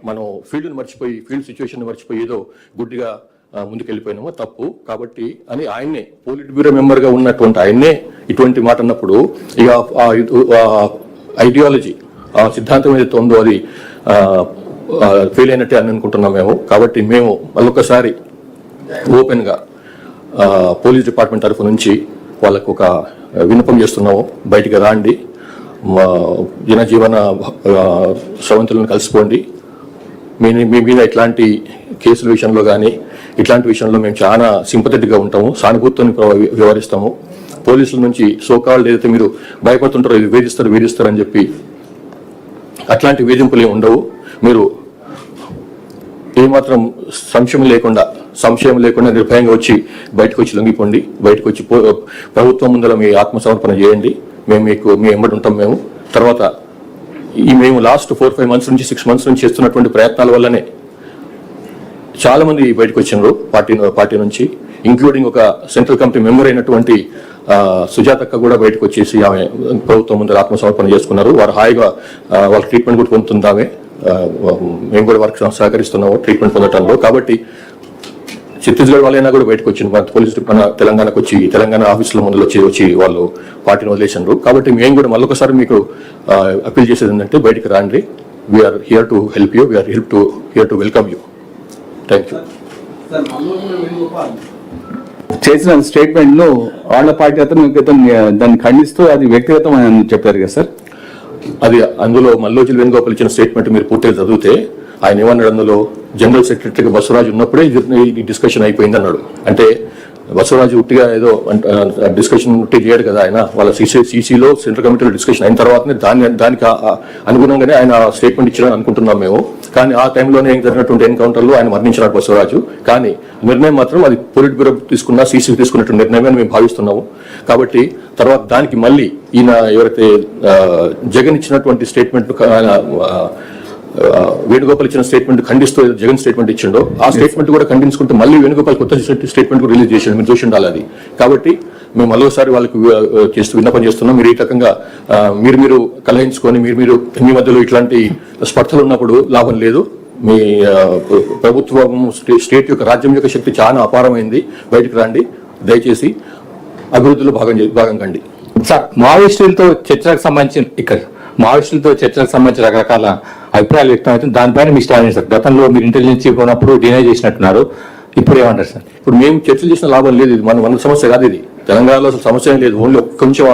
మనం field situation మర్చిపోయి ఏదో గుడ్డిగా ముందుకెళ్ళిపోయినామో తప్పు కాబట్టి అని ఆయన్నే పోలిట్ బ్యూరో మెంబర్గా ఉన్నటువంటి ఆయన్నే ఇటువంటి మాట అన్నప్పుడు ఇక ఐడియాలజీ ఆ సిద్ధాంతం ఏదైతే ఉందో అది ఫెయిల్ అయినట్టే అని అనుకుంటున్నాం మేము. కాబట్టి మేము మళ్ళొకసారి ఓపెన్గా పోలీస్ డిపార్ట్మెంట్ తరఫు నుంచి వాళ్ళకు ఒక విన్నపం చేస్తున్నాము, బయటికి రాండి, జనజీవన స్రవంతులను కలిసిపోండి, మీ మీద ఇట్లాంటి కేసుల విషయంలో కానీ ఇట్లాంటి విషయంలో మేము చాలా సింపథెటిక్గా ఉంటాము, సానుభూతితో వ్యవహరిస్తాము. పోలీసుల నుంచి సోకాళ్ళు ఏదైతే మీరు భయపడుతుంటారో ఇది వేధిస్తారు అని చెప్పి అట్లాంటి వేధింపులు ఏమి ఉండవు. మీరు ఏమాత్రం సంశయం లేకుండా నిర్భయంగా వచ్చి బయటకు వచ్చి లొంగిపోండి, బయటకు వచ్చి ప్రభుత్వం ముందర మీ ఆత్మసమర్పణ చేయండి, మీ ఎంబడి ఉంటాం మేము. తర్వాత మేము లాస్ట్ 4-5 months నుంచి 6 months నుంచి చేస్తున్నటువంటి ప్రయత్నాల వల్లనే చాలా మంది బయటకు వచ్చినారు పార్టీ నుంచి, ఇంక్లూడింగ్ ఒక సెంట్రల్ కమిటీ మెంబర్ అయినటువంటి సుజాతక్క కూడా బయటకు వచ్చేసి ఆమె ప్రభుత్వం ముందర ఆత్మసమర్పణ చేసుకున్నారు. వారు హాయిగా వాళ్ళ ట్రీట్మెంట్ కూడా పొందుతుందామే, మేము కూడా వారికి సహకరిస్తున్నాము ట్రీట్మెంట్ పొందటంలో. కాబట్టి ఛత్తీస్గఢ్ వాళ్ళైనా కూడా బయటకు వచ్చింది, మన పోలీసు తెలంగాణకు వచ్చి తెలంగాణ ఆఫీసుల ముందు వచ్చి వాళ్ళు పార్టీని వదిలేసినారు. కాబట్టి మేము కూడా మళ్ళొకసారి మీకు అప్పీల్ చేసేది ఏంటంటే బయటకు రాండి, we're here to help you, we're here to welcome you. Thank you. చేసిన స్టేట్మెంట్ ను వాళ్ళ పార్టీ అతను దాన్ని ఖండిస్తూ అది వ్యక్తిగతం అని చెప్పారు కదా సార్. అది అందులో మల్లోజుల వేణుగోపాల్ ఇచ్చిన స్టేట్మెంట్ మీరు పూర్తిగా చదివితే ఆయన ఏమన్నాడు, అందులో జనరల్ సెక్రటరీగా బసవరాజు ఉన్నప్పుడే ఈ డిస్కషన్ అయిపోయింది అన్నాడు. అంటే బసవరాజు ఉట్టిగా ఏదో డిస్కషన్ ఉట్టి చేయడు కదా, ఆయన వాళ్ళ సీసీలో సెంట్రల్ కమిటీలో డిస్కషన్ అయిన తర్వాతనే దానికి అనుగుణంగానే ఆయన స్టేట్మెంట్ ఇచ్చారని అనుకుంటున్నాం మేము. కానీ ఆ టైంలోనే జరిగినటువంటి ఎన్కౌంటర్లో ఆయన మరణించినాడు బసవరాజు. కానీ నిర్ణయం మాత్రం అది పొలిట్ బ్యూరో తీసుకున్న సీసీ తీసుకున్నటువంటి నిర్ణయమే మేము భావిస్తున్నాము. కాబట్టి తర్వాత దానికి మళ్ళీ ఈయన ఎవరైతే జగన్ ఇచ్చినటువంటి స్టేట్మెంట్ వేణుగోపాల్ ఇచ్చిన స్టేట్మెంట్ ఖండిస్తూ జగన్ స్టేట్మెంట్ ఇచ్చిండో ఆ స్టేట్మెంట్ కూడా ఖండించుకుంటూ మళ్ళీ వేణుగోపాల్ కొత్త స్టేట్మెంట్ కూడా రిలీజ్ చేసిండు, మీరు చూసి ఉండాలి అది. కాబట్టి మేము మరోసారి వాళ్ళకి విన్నపం చేస్తున్నాం, మీరు ఈ రకంగా మీరు కలహించుకొని మీరు మీ మధ్యలో ఇట్లాంటి స్పర్ధలు ఉన్నప్పుడు లాభం లేదు. మీ ప్రభుత్వం స్టేట్ యొక్క రాజ్యం యొక్క శక్తి చాలా అపారమైంది, బయటకు రండి, దయచేసి అభివృద్ధిలో భాగం కండి. సార్, మావోయిస్టులతో చర్చలకు సంబంధించిన రకరకాల అభిప్రాయాలు వ్యక్తం అవుతుంది, దానిపైన మీ స్టాండ్ సార్. గతంలో మీరు ఇంటెలిజెన్స్ చీఫ్ ఉన్నప్పుడు డినై చేసినట్టున్నారు, ఇప్పుడు ఏమంటారు సార్? ఇప్పుడు మేము చర్చలు చేసిన లాభం లేదు, ఇది మన సమస్య కాదు, ఇది తెలంగాణలో అసలు సమస్య లేదు. ఓన్లీ కొంచెం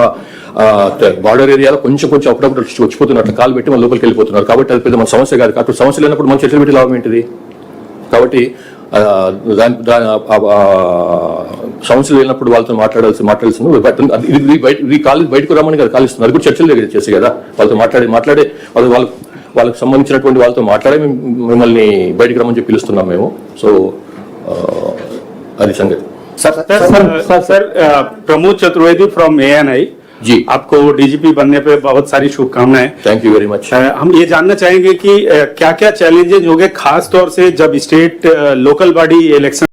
బార్డర్ ఏరియాలో కొంచెం అప్పుడప్పుడు వచ్చిపోతున్నట్లు కాలు పెట్టి మన లోపలికి వెళ్ళిపోతున్నారు. కాబట్టి అది పెద్ద మన సమస్య కాదు. కాబట్టి సమస్య లేనప్పుడు మనం చర్చలు పెట్టి లాభం ఏంటిది? కాబట్టి సమస్యలు లేనప్పుడు వాళ్ళతో మాట్లాడాల్సింది బయటకు రమ్మని కదా కాలుస్తుంది, అది కూడా చర్చలు దగ్గర చేసి కదా వాళ్ళతో మాట్లాడే వాళ్ళకి సంబంధించినటువంటి వాళ్ళతో మాట్లాడే మిమ్మల్ని బయటకు రమ్మని చెప్పి పిలుస్తున్నాం మేము. సో అది సంగతి. Sir Pramod Chaturvedi from ANI जी, आपको डीजीपी बनने पे बहुत सारी शुभकामनाएं. Thank you very much. हम ये जानना चाहेंगे कि क्या क्या चैलेंजेस होंगे खास तौर से जब स्टेट लोकल बॉडी इलेक्शन